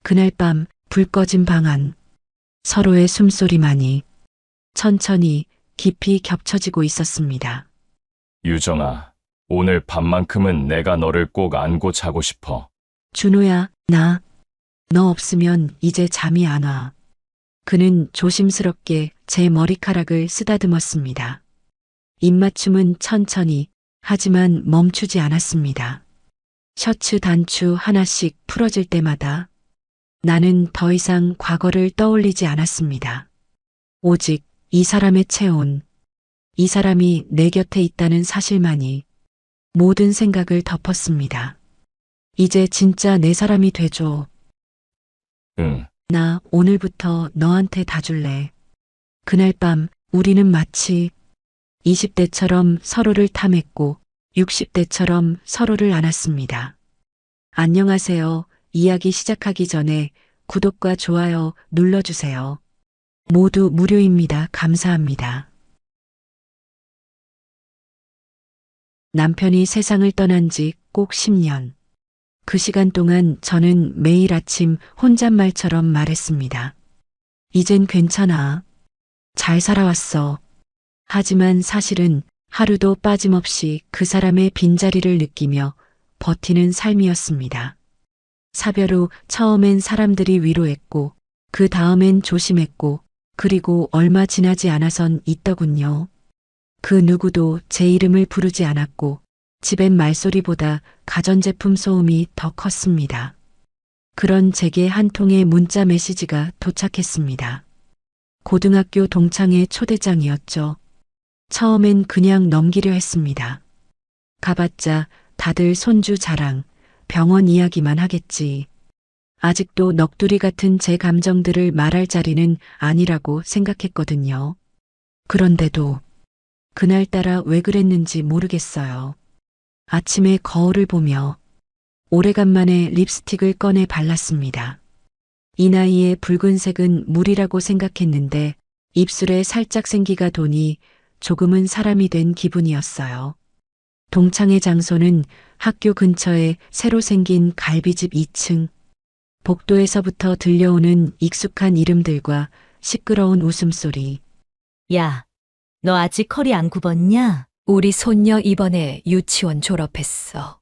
그날 밤 불 꺼진 방 안 서로의 숨소리만이 천천히 깊이 겹쳐지고 있었습니다. 유정아, 오늘 밤만큼은 내가 너를 꼭 안고 자고 싶어. 준호야, 너 없으면 이제 잠이 안 와. 그는 조심스럽게 제 머리카락을 쓰다듬었습니다. 입맞춤은 천천히 하지만 멈추지 않았습니다. 셔츠 단추 하나씩 풀어질 때마다 나는 더 이상 과거를 떠올리지 않았습니다. 오직 이 사람의 체온, 이 사람이 내 곁에 있다는 사실만이 모든 생각을 덮었습니다. 이제 진짜 내 사람이 돼줘. 응, 나 오늘부터 너한테 다 줄래. 그날 밤 우리는 마치 20대처럼 서로를 탐했고 60대처럼 서로를 안았습니다. 안녕하세요. 이야기 시작하기 전에 구독과 좋아요 눌러주세요. 모두 무료입니다. 감사합니다. 남편이 세상을 떠난 지 꼭 10년. 그 시간 동안 저는 매일 아침 혼잣말처럼 말했습니다. 이젠 괜찮아. 잘 살아왔어. 하지만 사실은 하루도 빠짐없이 그 사람의 빈자리를 느끼며 버티는 삶이었습니다. 사별 후 처음엔 사람들이 위로했고, 그 다음엔 조심했고, 그리고 얼마 지나지 않아선 있더군요. 그 누구도 제 이름을 부르지 않았고, 집엔 말소리보다 가전제품 소음이 더 컸습니다. 그런 제게 한 통의 문자 메시지가 도착했습니다. 고등학교 동창회 초대장이었죠. 처음엔 그냥 넘기려 했습니다. 가봤자 다들 손주 자랑, 병원 이야기만 하겠지. 아직도 넋두리 같은 제 감정들을 말할 자리는 아니라고 생각했거든요. 그런데도 그날따라 왜 그랬는지 모르겠어요. 아침에 거울을 보며 오래간만에 립스틱을 꺼내 발랐습니다. 이 나이에 붉은색은 물이라고 생각했는데 입술에 살짝 생기가 도니 조금은 사람이 된 기분이었어요. 동창회 장소는 학교 근처에 새로 생긴 갈비집 2층. 복도에서부터 들려오는 익숙한 이름들과 시끄러운 웃음소리. 야, 너 아직 허리 안 굽었냐? 우리 손녀 이번에 유치원 졸업했어.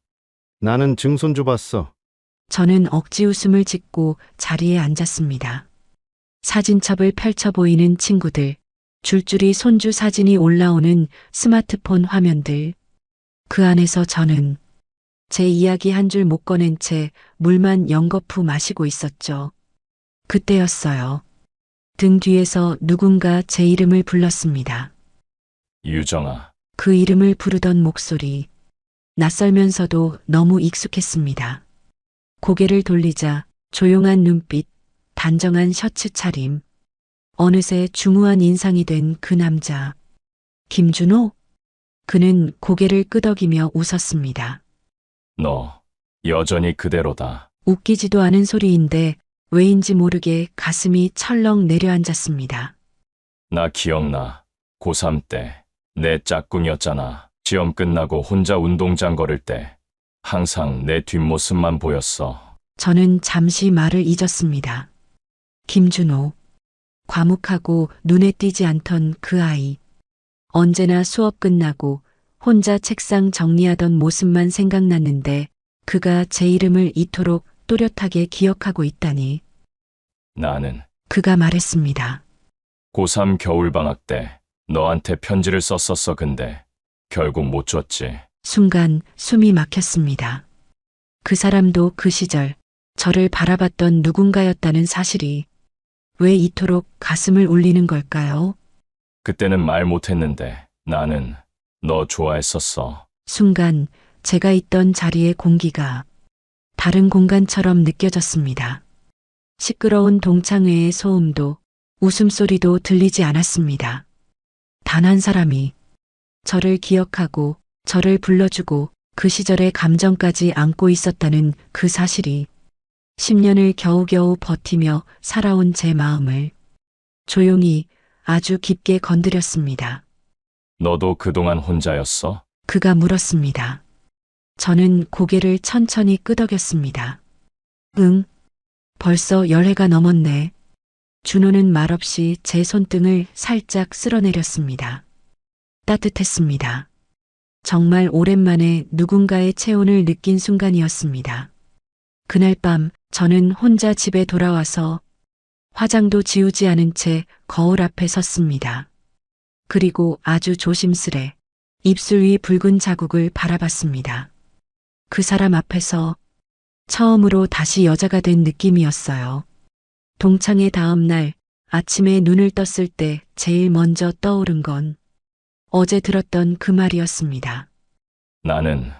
나는 증손주 봤어. 저는 억지 웃음을 짓고 자리에 앉았습니다. 사진첩을 펼쳐 보이는 친구들, 줄줄이 손주 사진이 올라오는 스마트폰 화면들. 그 안에서 저는 제 이야기 한 줄 못 꺼낸 채 물만 연거푸 마시고 있었죠. 그때였어요. 등 뒤에서 누군가 제 이름을 불렀습니다. 유정아. 그 이름을 부르던 목소리. 낯설면서도 너무 익숙했습니다. 고개를 돌리자 조용한 눈빛, 단정한 셔츠 차림. 어느새 중후한 인상이 된 그 남자. 김준호? 그는 고개를 끄덕이며 웃었습니다. 너 여전히 그대로다. 웃기지도 않은 소리인데 왜인지 모르게 가슴이 철렁 내려앉았습니다. 나 기억나. 고3 때 내 짝꿍이었잖아. 시험 끝나고 혼자 운동장 걸을 때 항상 내 뒷모습만 보였어. 저는 잠시 말을 잊었습니다. 김준호. 과묵하고 눈에 띄지 않던 그 아이. 언제나 수업 끝나고 혼자 책상 정리하던 모습만 생각났는데 그가 제 이름을 이토록 또렷하게 기억하고 있다니. 나는 그가 말했습니다. 고3 겨울방학 때 너한테 편지를 썼었어. 근데 결국 못 줬지. 순간 숨이 막혔습니다. 그 사람도 그 시절 저를 바라봤던 누군가였다는 사실이 왜 이토록 가슴을 울리는 걸까요? 그때는 말 못했는데 나는 너 좋아했었어. 순간 제가 있던 자리의 공기가 다른 공간처럼 느껴졌습니다. 시끄러운 동창회의 소음도 웃음소리도 들리지 않았습니다. 단 한 사람이 저를 기억하고 저를 불러주고 그 시절의 감정까지 안고 있었다는 그 사실이 10년을 겨우겨우 버티며 살아온 제 마음을 조용히 아주 깊게 건드렸습니다. 너도 그동안 혼자였어? 그가 물었습니다. 저는 고개를 천천히 끄덕였습니다. 응. 벌써 열해가 넘었네. 준호는 말없이 제 손등을 살짝 쓸어내렸습니다. 따뜻했습니다. 정말 오랜만에 누군가의 체온을 느낀 순간이었습니다. 그날 밤 저는 혼자 집에 돌아와서 화장도 지우지 않은 채 거울 앞에 섰습니다. 그리고 아주 조심스레 입술 위 붉은 자국을 바라봤습니다. 그 사람 앞에서 처음으로 다시 여자가 된 느낌이었어요. 동창회 다음 날 아침에 눈을 떴을 때 제일 먼저 떠오른 건 어제 들었던 그 말이었습니다. 나는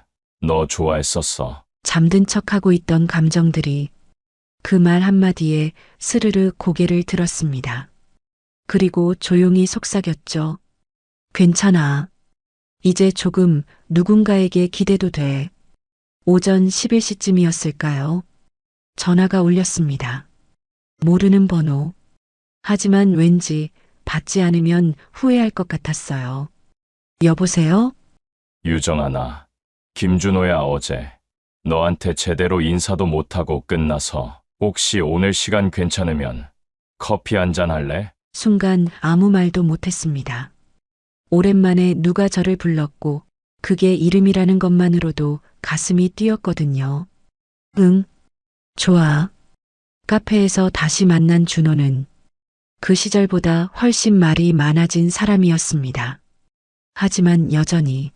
너 좋아했었어. 잠든 척하고 있던 감정들이 그 말 한마디에 스르르 고개를 들었습니다. 그리고 조용히 속삭였죠. 괜찮아. 이제 조금 누군가에게 기대도 돼. 오전 11시쯤이었을까요? 전화가 울렸습니다. 모르는 번호. 하지만 왠지 받지 않으면 후회할 것 같았어요. 여보세요? 유정아, 나 김준호야. 어제 너한테 제대로 인사도 못하고 끝나서 혹시 오늘 시간 괜찮으면 커피 한잔 할래? 순간 아무 말도 못했습니다. 오랜만에 누가 저를 불렀고 그게 이름이라는 것만으로도 가슴이 뛰었거든요. 응, 좋아. 카페에서 다시 만난 준호는 그 시절보다 훨씬 말이 많아진 사람이었습니다. 하지만 여전히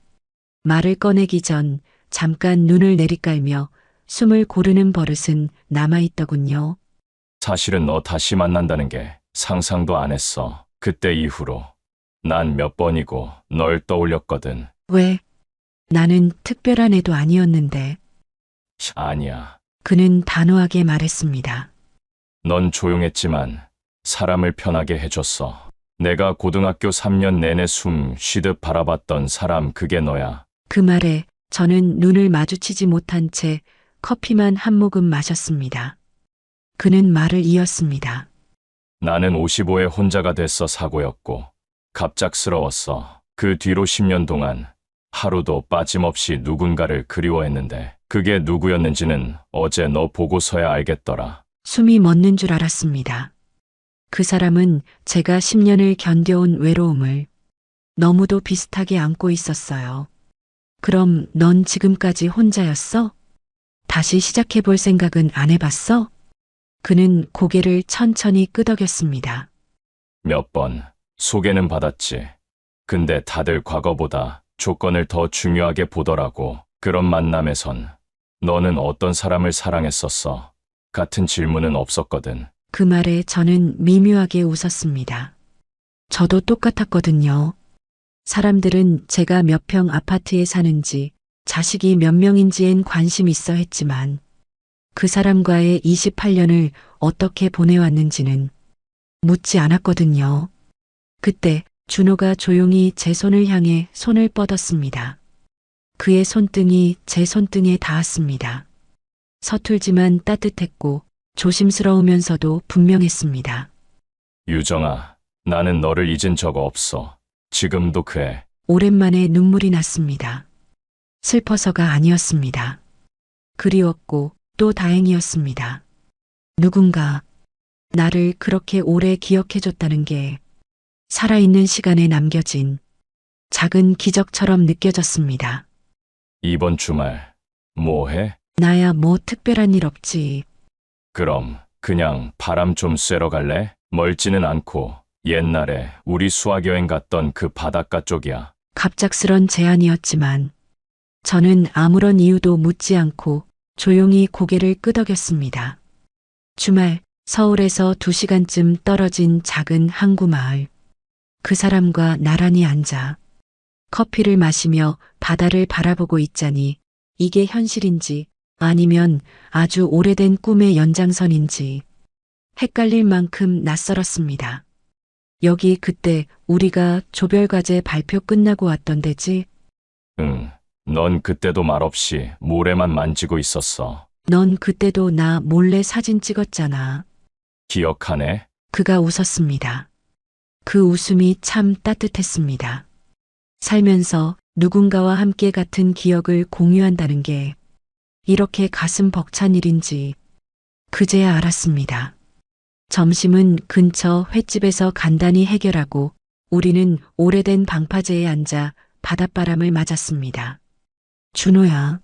말을 꺼내기 전 잠깐 눈을 내리깔며 숨을 고르는 버릇은 남아있더군요. 사실은 너 다시 만난다는 게 상상도 안 했어. 그때 이후로 난 몇 번이고 널 떠올렸거든. 왜? 나는 특별한 애도 아니었는데. 아니야. 그는 단호하게 말했습니다. 넌 조용했지만 사람을 편하게 해줬어. 내가 고등학교 3년 내내 숨 쉬듯 바라봤던 사람, 그게 너야. 그 말에 저는 눈을 마주치지 못한 채 커피만 한 모금 마셨습니다. 그는 말을 이었습니다. 나는 55에 혼자가 됐어. 사고였고 갑작스러웠어. 그 뒤로 10년 동안 하루도 빠짐없이 누군가를 그리워했는데 그게 누구였는지는 어제 너 보고서야 알겠더라. 숨이 멎는 줄 알았습니다. 그 사람은 제가 10년을 견뎌온 외로움을 너무도 비슷하게 안고 있었어요. 그럼 넌 지금까지 혼자였어? 다시 시작해볼 생각은 안 해봤어? 그는 고개를 천천히 끄덕였습니다. 몇 번 소개는 받았지. 근데 다들 과거보다 조건을 더 중요하게 보더라고. 그런 만남에선 너는 어떤 사람을 사랑했었어? 같은 질문은 없었거든. 그 말에 저는 미묘하게 웃었습니다. 저도 똑같았거든요. 사람들은 제가 몇 평 아파트에 사는지, 자식이 몇 명인지엔 관심 있어 했지만, 그 사람과의 28년을 어떻게 보내왔는지는 묻지 않았거든요. 그때 준호가 조용히 제 손을 향해 손을 뻗었습니다. 그의 손등이 제 손등에 닿았습니다. 서툴지만 따뜻했고 조심스러우면서도 분명했습니다. 유정아, 나는 너를 잊은 적 없어. 지금도 그래. 오랜만에 눈물이 났습니다. 슬퍼서가 아니었습니다. 그리웠고 또 다행이었습니다. 누군가 나를 그렇게 오래 기억해줬다는 게 살아있는 시간에 남겨진 작은 기적처럼 느껴졌습니다. 이번 주말 뭐 해? 나야 뭐 특별한 일 없지. 그럼 그냥 바람 좀 쐬러 갈래? 멀지는 않고 옛날에 우리 수학여행 갔던 그 바닷가 쪽이야. 갑작스런 제안이었지만 저는 아무런 이유도 묻지 않고 조용히 고개를 끄덕였습니다. 주말 서울에서 2시간쯤 떨어진 작은 항구 마을. 그 사람과 나란히 앉아 커피를 마시며 바다를 바라보고 있자니 이게 현실인지 아니면 아주 오래된 꿈의 연장선인지 헷갈릴 만큼 낯설었습니다. 여기 그때 우리가 조별과제 발표 끝나고 왔던 데지? 응, 넌 그때도 말없이 모래만 만지고 있었어. 넌 그때도 나 몰래 사진 찍었잖아. 기억하네? 그가 웃었습니다. 그 웃음이 참 따뜻했습니다. 살면서 누군가와 함께 같은 기억을 공유한다는 게 이렇게 가슴 벅찬 일인지 그제야 알았습니다. 점심은 근처 횟집에서 간단히 해결하고 우리는 오래된 방파제에 앉아 바닷바람을 맞았습니다. 준호야,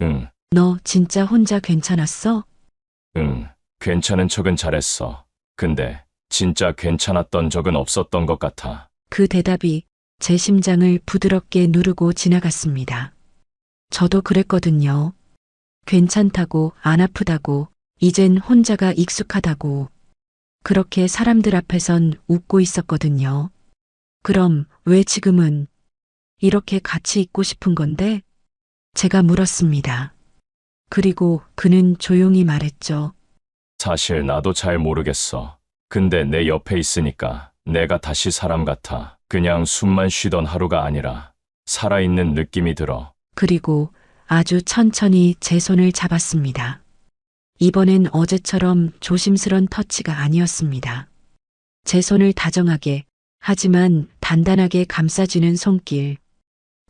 응, 너 진짜 혼자 괜찮았어? 응, 괜찮은 척은 잘했어. 근데 진짜 괜찮았던 적은 없었던 것 같아. 그 대답이 제 심장을 부드럽게 누르고 지나갔습니다. 저도 그랬거든요. 괜찮다고, 안 아프다고, 이젠 혼자가 익숙하다고. 그렇게 사람들 앞에선 웃고 있었거든요. 그럼 왜 지금은 이렇게 같이 있고 싶은 건데? 제가 물었습니다. 그리고 그는 조용히 말했죠. 사실 나도 잘 모르겠어. 근데 내 옆에 있으니까 내가 다시 사람 같아. 그냥 숨만 쉬던 하루가 아니라 살아있는 느낌이 들어. 그리고 아주 천천히 제 손을 잡았습니다. 이번엔 어제처럼 조심스런 터치가 아니었습니다. 제 손을 다정하게, 하지만 단단하게 감싸주는 손길.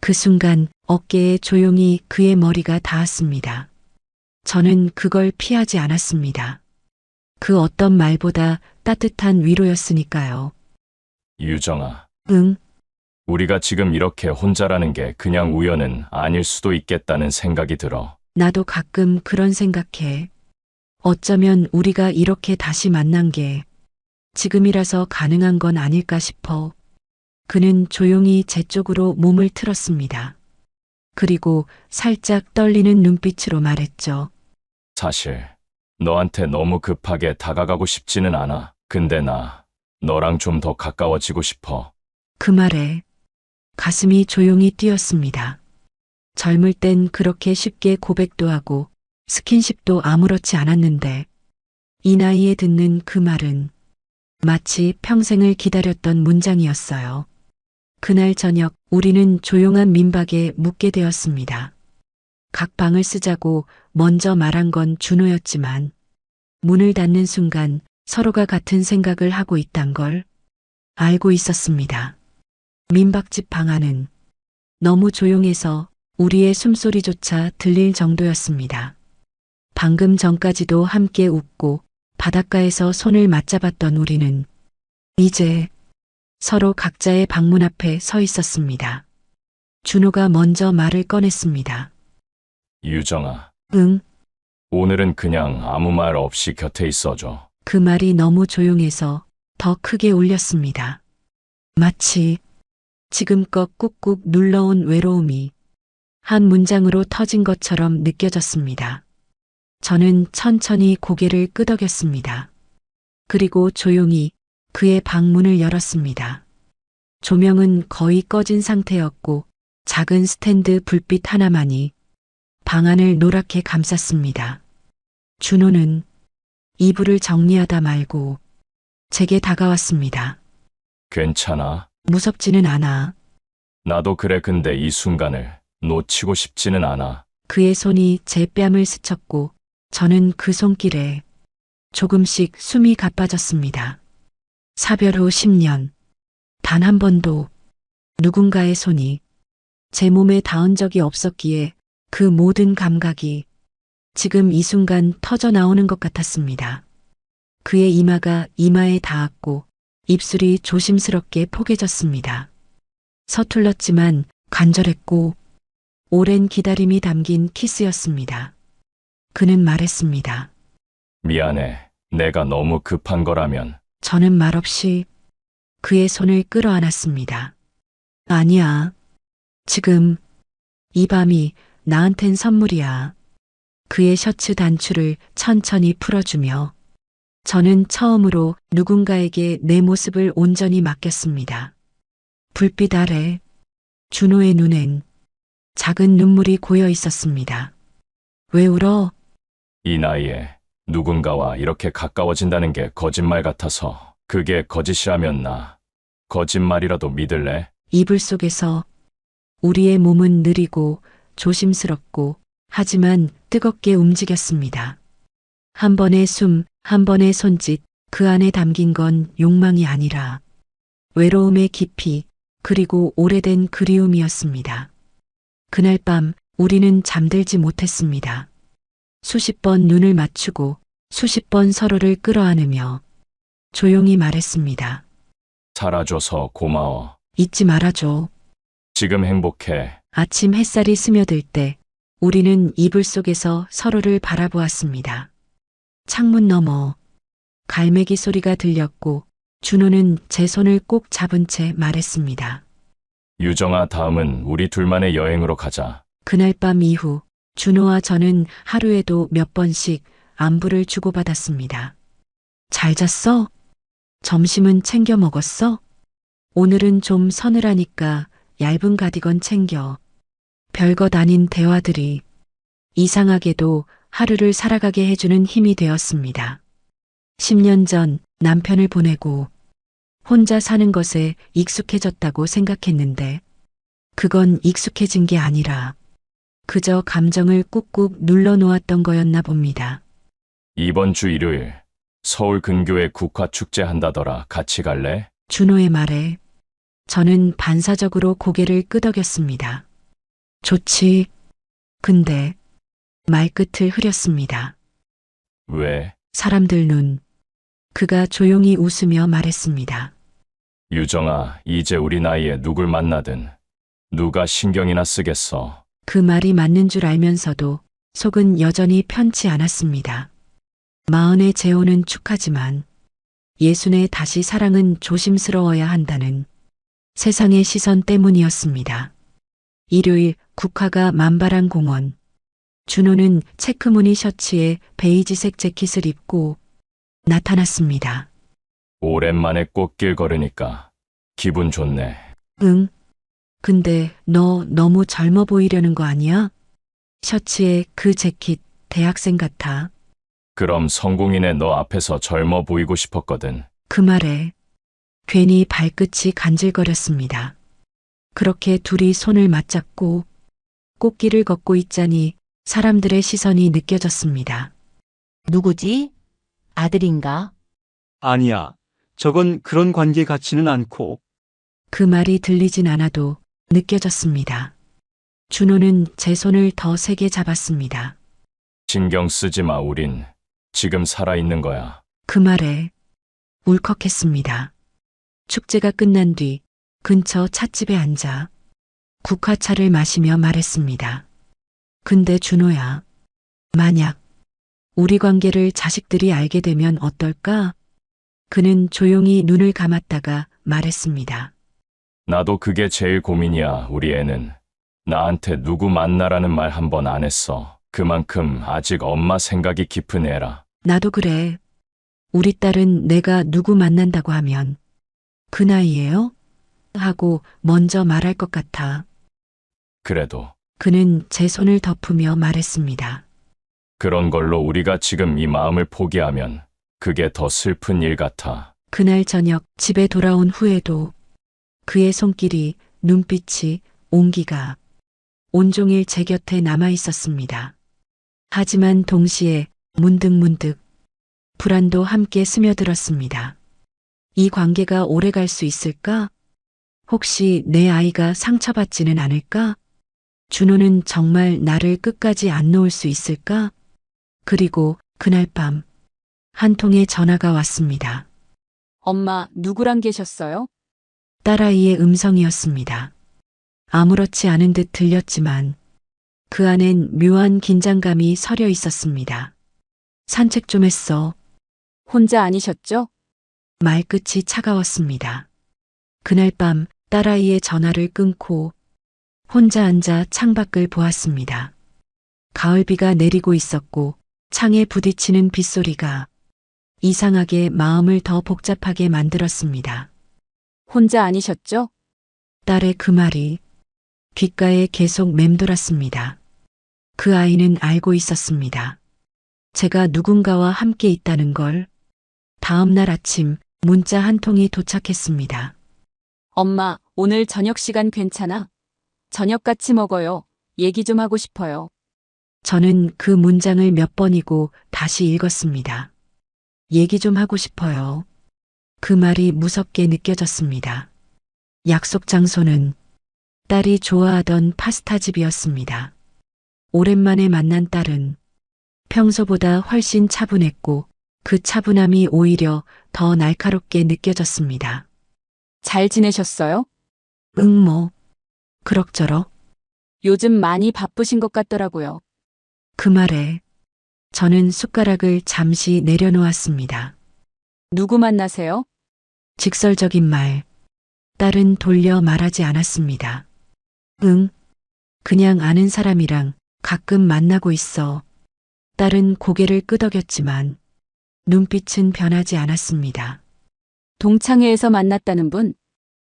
그 순간 어깨에 조용히 그의 머리가 닿았습니다. 저는 그걸 피하지 않았습니다. 그 어떤 말보다 따뜻한 위로였으니까요. 유정아, 응, 우리가 지금 이렇게 혼자라는 게 그냥 우연은 아닐 수도 있겠다는 생각이 들어. 나도 가끔 그런 생각해. 어쩌면 우리가 이렇게 다시 만난 게 지금이라서 가능한 건 아닐까 싶어. 그는 조용히 제 쪽으로 몸을 틀었습니다. 그리고 살짝 떨리는 눈빛으로 말했죠. 사실 너한테 너무 급하게 다가가고 싶지는 않아. 근데 나 너랑 좀 더 가까워지고 싶어. 그 말에 가슴이 조용히 뛰었습니다. 젊을 땐 그렇게 쉽게 고백도 하고 스킨십도 아무렇지 않았는데 이 나이에 듣는 그 말은 마치 평생을 기다렸던 문장이었어요. 그날 저녁 우리는 조용한 민박에 묵게 되었습니다. 각 방을 쓰자고 먼저 말한 건 준호였지만 문을 닫는 순간 서로가 같은 생각을 하고 있단 걸 알고 있었습니다. 민박집 방 안은 너무 조용해서 우리의 숨소리조차 들릴 정도였습니다. 방금 전까지도 함께 웃고 바닷가에서 손을 맞잡았던 우리는 이제 서로 각자의 방문 앞에 서 있었습니다. 준호가 먼저 말을 꺼냈습니다. 유정아, 응, 오늘은 그냥 아무 말 없이 곁에 있어줘. 그 말이 너무 조용해서 더 크게 울렸습니다. 마치 지금껏 꾹꾹 눌러온 외로움이 한 문장으로 터진 것처럼 느껴졌습니다. 저는 천천히 고개를 끄덕였습니다. 그리고 조용히 그의 방문을 열었습니다. 조명은 거의 꺼진 상태였고 작은 스탠드 불빛 하나만이 방 안을 노랗게 감쌌습니다. 준호는 이불을 정리하다 말고 제게 다가왔습니다. 괜찮아? 무섭지는 않아. 나도 그래. 근데 이 순간을 놓치고 싶지는 않아. 그의 손이 제 뺨을 스쳤고 저는 그 손길에 조금씩 숨이 가빠졌습니다. 사별 후 10년, 단 한 번도 누군가의 손이 제 몸에 닿은 적이 없었기에 그 모든 감각이 지금 이 순간 터져 나오는 것 같았습니다. 그의 이마가 이마에 닿았고 입술이 조심스럽게 포개졌습니다. 서툴렀지만 간절했고 오랜 기다림이 담긴 키스였습니다. 그는 말했습니다. 미안해. 내가 너무 급한 거라면. 저는 말없이 그의 손을 끌어안았습니다. 아니야. 지금 이 밤이 나한텐 선물이야. 그의 셔츠 단추를 천천히 풀어주며 저는 처음으로 누군가에게 내 모습을 온전히 맡겼습니다. 불빛 아래 준호의 눈엔 작은 눈물이 고여 있었습니다. 왜 울어? 이 나이에 누군가와 이렇게 가까워진다는 게 거짓말 같아서. 그게 거짓이라면 나 거짓말이라도 믿을래? 이불 속에서 우리의 몸은 느리고 조심스럽고 하지만 뜨겁게 움직였습니다. 한 번의 숨, 한 번의 손짓, 그 안에 담긴 건 욕망이 아니라 외로움의 깊이, 그리고 오래된 그리움이었습니다. 그날 밤 우리는 잠들지 못했습니다. 수십 번 눈을 맞추고 수십 번 서로를 끌어안으며 조용히 말했습니다. 살아줘서 고마워. 잊지 말아줘. 지금 행복해. 아침 햇살이 스며들 때 우리는 이불 속에서 서로를 바라보았습니다. 창문 너머 갈매기 소리가 들렸고 준호는 제 손을 꼭 잡은 채 말했습니다. 유정아, 다음은 우리 둘만의 여행으로 가자. 그날 밤 이후 준호와 저는 하루에도 몇 번씩 안부를 주고받았습니다. 잘 잤어? 점심은 챙겨 먹었어? 오늘은 좀 서늘하니까 얇은 가디건 챙겨. 별것 아닌 대화들이 이상하게도 하루를 살아가게 해주는 힘이 되었습니다. 10년 전 남편을 보내고 혼자 사는 것에 익숙해졌다고 생각했는데 그건 익숙해진 게 아니라 그저 감정을 꾹꾹 눌러놓았던 거였나 봅니다. 이번 주 일요일 서울 근교에 국화 축제 한다더라. 같이 갈래? 준호의 말에 저는 반사적으로 고개를 끄덕였습니다. 좋지. 근데 말끝을 흐렸습니다. 왜? 사람들 눈. 그가 조용히 웃으며 말했습니다. 유정아, 이제 우리 나이에 누굴 만나든 누가 신경이나 쓰겠어. 그 말이 맞는 줄 알면서도 속은 여전히 편치 않았습니다. 마흔의 재혼은 축하지만 예순의 다시 사랑은 조심스러워야 한다는 세상의 시선 때문이었습니다. 일요일 국화가 만발한 공원. 준호는 체크무늬 셔츠에 베이지색 재킷을 입고 나타났습니다. 오랜만에 꽃길 걸으니까 기분 좋네. 응. 근데 너 너무 젊어 보이려는 거 아니야? 셔츠에 그 재킷 대학생 같아. 그럼 성공인의 너 앞에서 젊어 보이고 싶었거든. 그 말에 괜히 발끝이 간질거렸습니다. 그렇게 둘이 손을 맞잡고 꽃길을 걷고 있자니 사람들의 시선이 느껴졌습니다. 누구지? 아들인가? 아니야. 저건 그런 관계 같지는 않고. 그 말이 들리진 않아도 느껴졌습니다. 준호는 제 손을 더 세게 잡았습니다. 신경 쓰지 마, 우린 지금 살아있는 거야. 그 말에 울컥했습니다. 축제가 끝난 뒤 근처 찻집에 앉아 국화차를 마시며 말했습니다. 근데 준호야, 만약 우리 관계를 자식들이 알게 되면 어떨까? 그는 조용히 눈을 감았다가 말했습니다. 나도 그게 제일 고민이야. 우리 애는 나한테 누구 만나라는 말 한 번 안 했어. 그만큼 아직 엄마 생각이 깊은 애라. 나도 그래. 우리 딸은 내가 누구 만난다고 하면 그 나이에요? 하고 먼저 말할 것 같아. 그래도 그는 제 손을 덮으며 말했습니다. 그런 걸로 우리가 지금 이 마음을 포기하면 그게 더 슬픈 일 같아. 그날 저녁 집에 돌아온 후에도 그의 손길이, 눈빛이, 온기가 온종일 제 곁에 남아 있었습니다. 하지만 동시에 문득문득 불안도 함께 스며들었습니다. 이 관계가 오래 갈 수 있을까? 혹시 내 아이가 상처받지는 않을까? 준호는 정말 나를 끝까지 안 놓을 수 있을까? 그리고 그날 밤 한 통의 전화가 왔습니다. 엄마, 누구랑 계셨어요? 딸아이의 음성이었습니다. 아무렇지 않은 듯 들렸지만 그 안엔 묘한 긴장감이 서려 있었습니다. 산책 좀 했어. 혼자 아니셨죠? 말끝이 차가웠습니다. 그날 밤 딸아이의 전화를 끊고 혼자 앉아 창밖을 보았습니다. 가을비가 내리고 있었고 창에 부딪히는 빗소리가 이상하게 마음을 더 복잡하게 만들었습니다. 혼자 아니셨죠? 딸의 그 말이 귓가에 계속 맴돌았습니다. 그 아이는 알고 있었습니다. 제가 누군가와 함께 있다는 걸. 다음 날 아침 문자 한 통이 도착했습니다. 엄마, 오늘 저녁 시간 괜찮아? 저녁 같이 먹어요. 얘기 좀 하고 싶어요. 저는 그 문장을 몇 번이고 다시 읽었습니다. 얘기 좀 하고 싶어요. 그 말이 무섭게 느껴졌습니다. 약속 장소는 딸이 좋아하던 파스타집이었습니다. 오랜만에 만난 딸은 평소보다 훨씬 차분했고 그 차분함이 오히려 더 날카롭게 느껴졌습니다. 잘 지내셨어요? 뭐, 그럭저럭. 요즘 많이 바쁘신 것 같더라고요. 그 말에 저는 숟가락을 잠시 내려놓았습니다. 누구 만나세요? 직설적인 말, 딸은 돌려 말하지 않았습니다. 그냥 아는 사람이랑 가끔 만나고 있어. 딸은 고개를 끄덕였지만 눈빛은 변하지 않았습니다. 동창회에서 만났다는 분?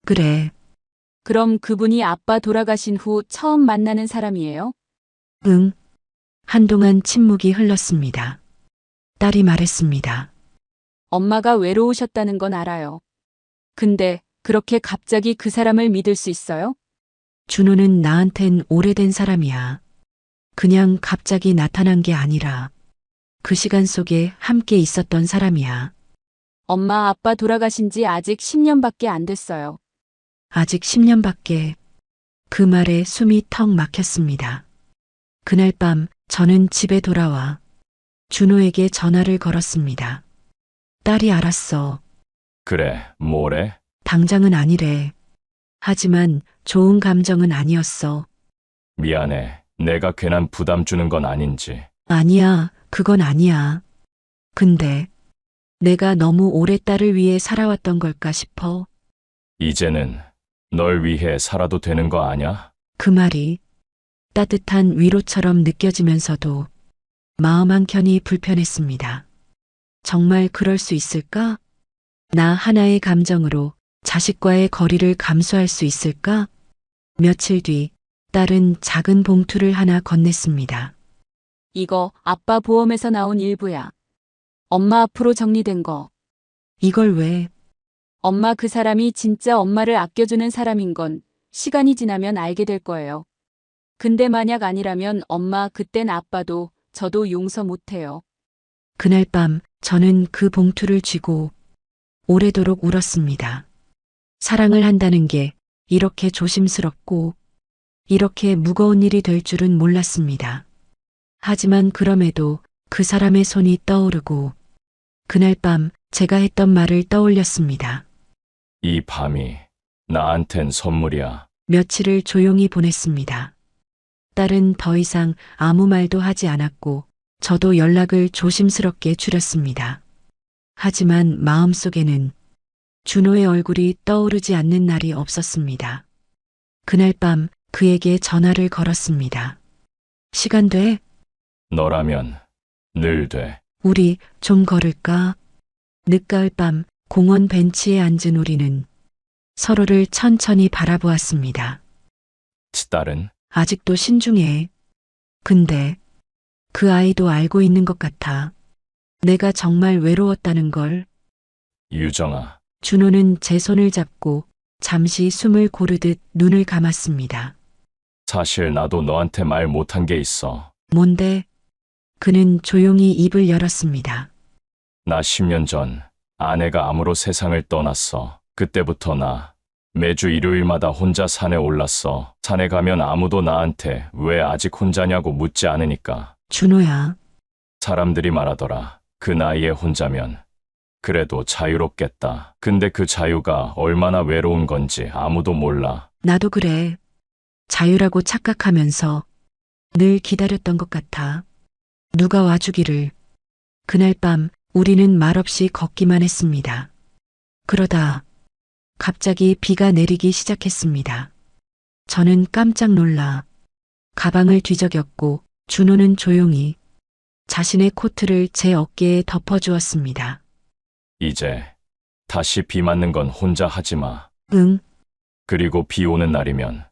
그래, 그럼 그분이 아빠 돌아가신 후 처음 만나는 사람이에요? 한동안 침묵이 흘렀습니다. 딸이 말했습니다. 엄마가 외로우셨다는 건 알아요. 근데 그렇게 갑자기 그 사람을 믿을 수 있어요? 준호는 나한텐 오래된 사람이야. 그냥 갑자기 나타난 게 아니라 그 시간 속에 함께 있었던 사람이야. 엄마 아빠 돌아가신 지 아직 10년밖에 안 됐어요. 아직 10년밖에. 그 말에 숨이 턱 막혔습니다. 그날 밤 저는 집에 돌아와 준호에게 전화를 걸었습니다. 딸이 알았어. 그래, 뭐래? 당장은 아니래. 하지만 좋은 감정은 아니었어. 미안해. 내가 괜한 부담 주는 건 아닌지. 아니야, 그건 아니야. 근데 내가 너무 오래 딸을 위해 살아왔던 걸까 싶어. 이제는 널 위해 살아도 되는 거 아냐? 그 말이 따뜻한 위로처럼 느껴지면서도 마음 한켠이 불편했습니다. 정말 그럴 수 있을까? 나 하나의 감정으로 자식과의 거리를 감수할 수 있을까? 며칠 뒤 딸은 작은 봉투를 하나 건넸습니다. 이거 아빠 보험에서 나온 일부야. 엄마 앞으로 정리된 거. 이걸 왜? 엄마 그 사람이 진짜 엄마를 아껴주는 사람인 건 시간이 지나면 알게 될 거예요. 근데 만약 아니라면 엄마 그땐 아빠도 저도 용서 못해요. 그날 밤 저는 그 봉투를 쥐고 오래도록 울었습니다. 사랑을 한다는 게 이렇게 조심스럽고 이렇게 무거운 일이 될 줄은 몰랐습니다. 하지만 그럼에도 그 사람의 손이 떠오르고 그날 밤 제가 했던 말을 떠올렸습니다. 이 밤이 나한텐 선물이야. 며칠을 조용히 보냈습니다. 딸은 더 이상 아무 말도 하지 않았고 저도 연락을 조심스럽게 줄였습니다. 하지만 마음속에는 준호의 얼굴이 떠오르지 않는 날이 없었습니다. 그날 밤 그에게 전화를 걸었습니다. 시간 돼? 너라면 늘 돼. 우리 좀 걸을까? 늦가을 밤 공원 벤치에 앉은 우리는 서로를 천천히 바라보았습니다. 딸은 아직도 신중해. 근데 그 아이도 알고 있는 것 같아. 내가 정말 외로웠다는 걸. 유정아. 준호는 제 손을 잡고 잠시 숨을 고르듯 눈을 감았습니다. 사실 나도 너한테 말 못한 게 있어. 뭔데? 그는 조용히 입을 열었습니다. 나 10년 전 아내가 암으로 세상을 떠났어. 그때부터 나 매주 일요일마다 혼자 산에 올랐어. 산에 가면 아무도 나한테 왜 아직 혼자냐고 묻지 않으니까. 준호야, 사람들이 말하더라. 그 나이에 혼자면 그래도 자유롭겠다. 근데 그 자유가 얼마나 외로운 건지 아무도 몰라. 나도 그래. 자유라고 착각하면서 늘 기다렸던 것 같아. 누가 와주기를. 그날 밤 우리는 말없이 걷기만 했습니다. 그러다 갑자기 비가 내리기 시작했습니다. 저는 깜짝 놀라 가방을 뒤적였고 준호는 조용히 자신의 코트를 제 어깨에 덮어주었습니다. 이제 다시 비 맞는 건 혼자 하지 마. 응, 그리고 비 오는 날이면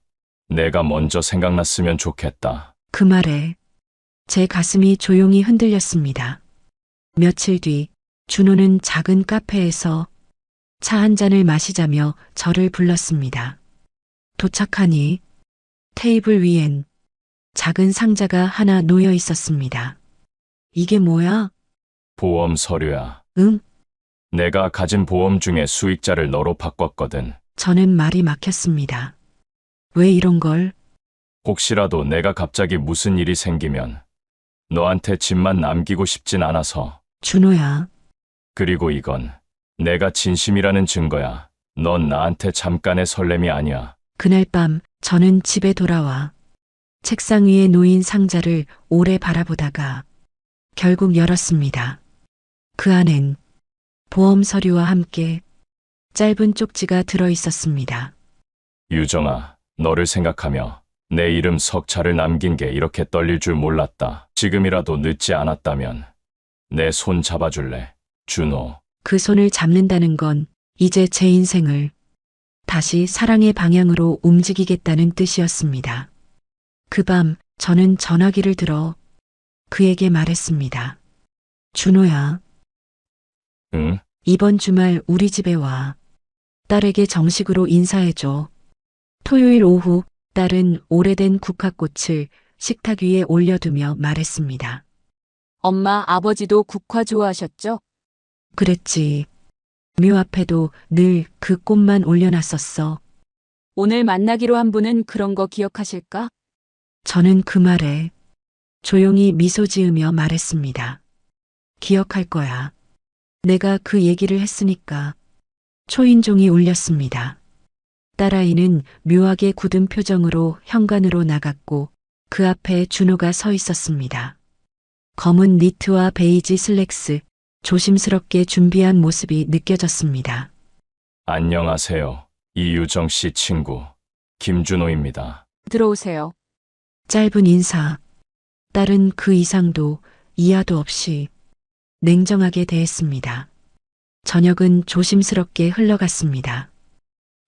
내가 먼저 생각났으면 좋겠다. 그 말에 제 가슴이 조용히 흔들렸습니다. 며칠 뒤 준호는 작은 카페에서 차 한 잔을 마시자며 저를 불렀습니다. 도착하니 테이블 위엔 작은 상자가 하나 놓여 있었습니다. 이게 뭐야? 보험 서류야. 응? 내가 가진 보험 중에 수익자를 너로 바꿨거든. 저는 말이 막혔습니다. 왜 이런 걸? 혹시라도 내가 갑자기 무슨 일이 생기면 너한테 집만 남기고 싶진 않아서. 준호야, 그리고 이건 내가 진심이라는 증거야. 넌 나한테 잠깐의 설렘이 아니야. 그날 밤 저는 집에 돌아와 책상 위에 놓인 상자를 오래 바라보다가 결국 열었습니다. 그 안엔 보험 서류와 함께 짧은 쪽지가 들어 있었습니다. 유정아, 너를 생각하며 내 이름 석자를 남긴 게 이렇게 떨릴 줄 몰랐다. 지금이라도 늦지 않았다면 내 손 잡아줄래? 준호. 그 손을 잡는다는 건 이제 제 인생을 다시 사랑의 방향으로 움직이겠다는 뜻이었습니다. 그 밤 저는 전화기를 들어 그에게 말했습니다. 준호야, 응? 이번 주말 우리 집에 와. 딸에게 정식으로 인사해줘. 토요일 오후 딸은 오래된 국화꽃을 식탁 위에 올려두며 말했습니다. 엄마, 아버지도 국화 좋아하셨죠? 그랬지. 묘 앞에도 늘 그 꽃만 올려놨었어. 오늘 만나기로 한 분은 그런 거 기억하실까? 저는 그 말에 조용히 미소 지으며 말했습니다. 기억할 거야. 내가 그 얘기를 했으니까. 초인종이 울렸습니다. 딸아이는 묘하게 굳은 표정으로 현관으로 나갔고 그 앞에 준호가 서 있었습니다. 검은 니트와 베이지 슬랙스, 조심스럽게 준비한 모습이 느껴졌습니다. 안녕하세요. 이유정 씨 친구 김준호입니다. 들어오세요. 짧은 인사. 딸은 그 이상도 이하도 없이 냉정하게 대했습니다. 저녁은 조심스럽게 흘러갔습니다.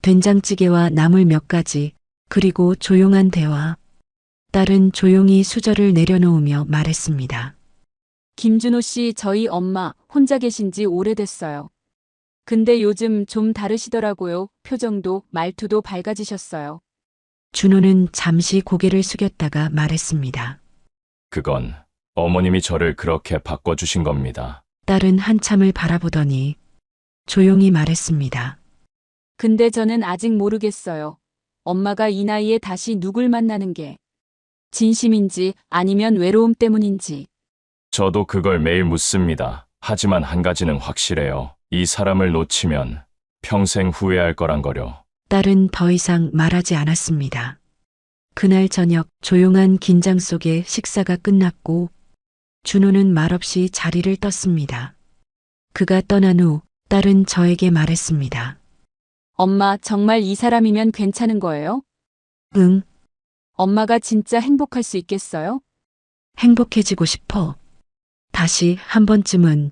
된장찌개와 나물 몇 가지, 그리고 조용한 대화. 딸은 조용히 수저를 내려놓으며 말했습니다. 김준호 씨, 저희 엄마 혼자 계신 지 오래됐어요. 근데 요즘 좀 다르시더라고요. 표정도 말투도 밝아지셨어요. 준호는 잠시 고개를 숙였다가 말했습니다. 그건 어머님이 저를 그렇게 바꿔주신 겁니다. 딸은 한참을 바라보더니 조용히 말했습니다. 근데 저는 아직 모르겠어요. 엄마가 이 나이에 다시 누굴 만나는 게 진심인지 아니면 외로움 때문인지. 저도 그걸 매일 묻습니다. 하지만 한 가지는 확실해요. 이 사람을 놓치면 평생 후회할 거란 거요. 딸은 더 이상 말하지 않았습니다. 그날 저녁 조용한 긴장 속에 식사가 끝났고 준호는 말없이 자리를 떴습니다. 그가 떠난 후 딸은 저에게 말했습니다. 엄마, 정말 이 사람이면 괜찮은 거예요? 응, 엄마가 진짜 행복할 수 있겠어요? 행복해지고 싶어. 다시 한 번쯤은.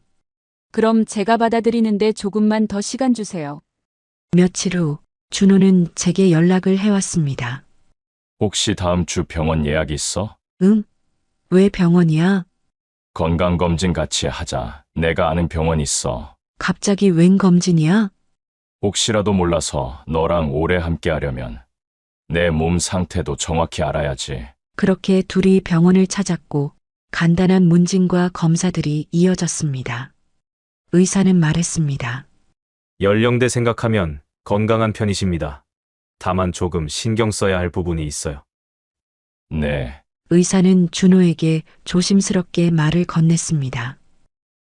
그럼 제가 받아들이는데 조금만 더 시간 주세요. 며칠 후 준호는 제게 연락을 해왔습니다. 혹시 다음 주 병원 예약 있어? 응? 왜 병원이야? 건강검진 같이 하자. 내가 아는 병원 있어. 갑자기 웬 검진이야? 혹시라도 몰라서 너랑 오래 함께 하려면 내 몸 상태도 정확히 알아야지. 그렇게 둘이 병원을 찾았고 간단한 문진과 검사들이 이어졌습니다. 의사는 말했습니다. 연령대 생각하면 건강한 편이십니다. 다만 조금 신경 써야 할 부분이 있어요. 네, 의사는 준호에게 조심스럽게 말을 건넸습니다.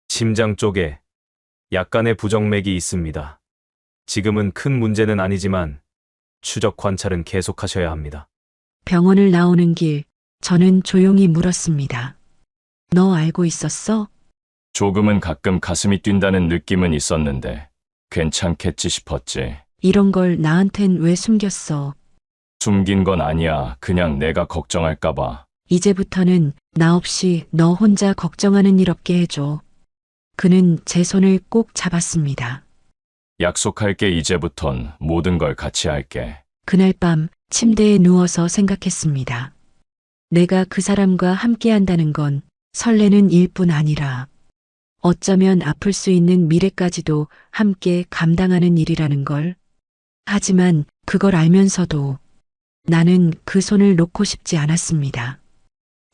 심장 쪽에 약간의 부정맥이 있습니다. 지금은 큰 문제는 아니지만 추적 관찰은 계속하셔야 합니다. 병원을 나오는 길 저는 조용히 물었습니다. 너 알고 있었어? 조금은 가끔 가슴이 뛴다는 느낌은 있었는데 괜찮겠지 싶었지. 이런 걸 나한텐 왜 숨겼어? 숨긴 건 아니야. 그냥 내가 걱정할까봐. 이제부터는 나 없이 너 혼자 걱정하는 일 없게 해줘. 그는 제 손을 꼭 잡았습니다. 약속할게. 이제부턴 모든 걸 같이 할게. 그날 밤 침대에 누워서 생각했습니다. 내가 그 사람과 함께 한다는 건 설레는 일뿐 아니라 어쩌면 아플 수 있는 미래까지도 함께 감당하는 일이라는 걸. 하지만 그걸 알면서도 나는 그 손을 놓고 싶지 않았습니다.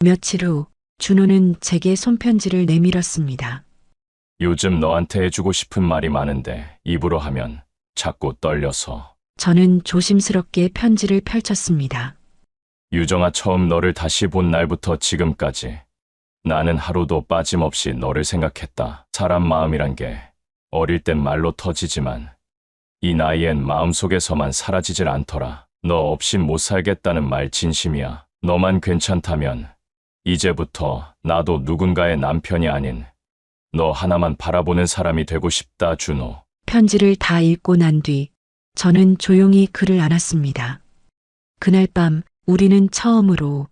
며칠 후 준호는 제게 손편지를 내밀었습니다. 요즘 너한테 해주고 싶은 말이 많은데 입으로 하면 자꾸 떨려서. 저는 조심스럽게 편지를 펼쳤습니다. 유정아, 처음 너를 다시 본 날부터 지금까지 나는 하루도 빠짐없이 너를 생각했다. 사람 마음이란 게 어릴 땐 말로 터지지만 이 나이엔 마음속에서만 사라지질 않더라. 너 없이 못 살겠다는 말 진심이야. 너만 괜찮다면 이제부터 나도 누군가의 남편이 아닌 너 하나만 바라보는 사람이 되고 싶다, 준호. 편지를 다 읽고 난 뒤 저는 조용히 그를 안았습니다. 그날 밤 우리는 처음으로